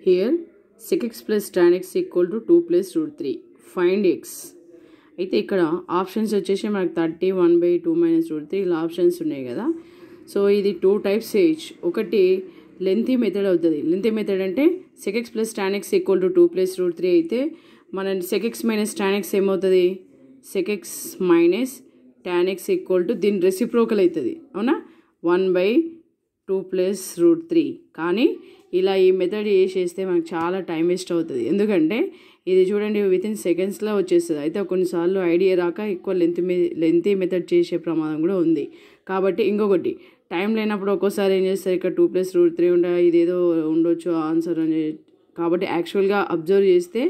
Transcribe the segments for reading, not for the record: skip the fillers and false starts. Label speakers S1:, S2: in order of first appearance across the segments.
S1: Here sec x plus tan x equal to 2 plus root 3. Find x. అయితే ఇక్కడ options వచ్చేసి మనకు 31/2 minus root 3 ఇలా ఆప్షన్స్ ఉన్నాయి కదా. సో ఇది 2 types చేయొచ్చు. ఒకటి లెంతీ మెథడ్ అవుతుంది. లెంతీ మెథడ్ అంటే sec x plus tan x equal to 2 plus root 3 అయితే మన sec x minus tan x ఏమవుతుంది, sec x minus tan x equal to దీని రెసిప్రోకల్ అవుతుంది అవునా, 1/2 plus root 3. కానీ ఇలా ఈ మెథడ్ చేస్తే మనకు చాలా టైం వేస్ట్ అవుతుంది. ఎందుకంటే ఇది చూడండి వితిన్ సెకండ్స్లో వచ్చేస్తుంది. అయితే కొన్నిసార్లు ఐడియా రాక ఎక్కువ లెంతీ మెథడ్ చేసే ప్రమాదం కూడా ఉంది. కాబట్టి ఇంకొకటి టైం లేనప్పుడు ఒక్కోసారి ఏం చేస్తారు, ఇక్కడ 2 plus root 3 ఉండే ఇదేదో ఉండొచ్చు ఆన్సర్ అని. కాబట్టి యాక్చువల్గా అబ్జర్వ్ చేస్తే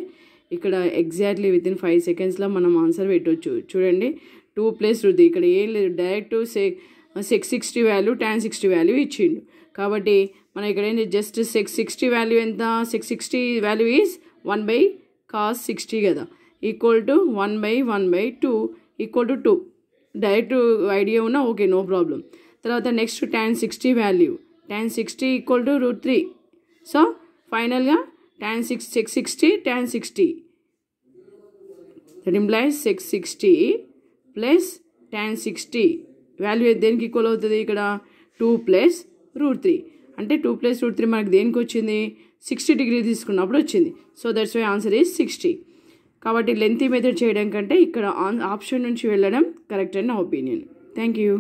S1: ఇక్కడ ఎగ్జాక్ట్లీ వితిన్ 5 secondsలో మనం ఆన్సర్ పెట్టవచ్చు. చూడండి 2 plus root 3 ఇక్కడ ఏం లేదు, direct sec 60 value tan 60 value ఇచ్చిండు. కాబట్టి మనం ఇక్కడ ఏంటి జస్ట్ sec 60 వాల్యూ ఎంత, sec 60 వాల్యూ ఈజ్ 1/cos 60 కదా, equal to 1/1/2 equal to 2. Direct idea ఉన్నా ఓకే నో ప్రాబ్లం. తర్వాత next tan 60 value, tan 60 equal to root 3. So ఫైనల్గా sec 60 tan 60 that implies sec 60 plus tan 60 value దేనికి equal అవుతుంది, ఇక్కడ 2 plus root 3. అంటే 2 plus root 3 మనకు దేనికి వచ్చింది, 60 degree తీసుకున్నప్పుడు వచ్చింది. So that's why answer is 60. కాబట్టి లెంతీ మెథడ్ చేయడం కంటే ఇక్కడ ఆప్షన్ నుంచి వెళ్ళడం కరెక్ట్ అని నా ఒపీనియన్. Thank you.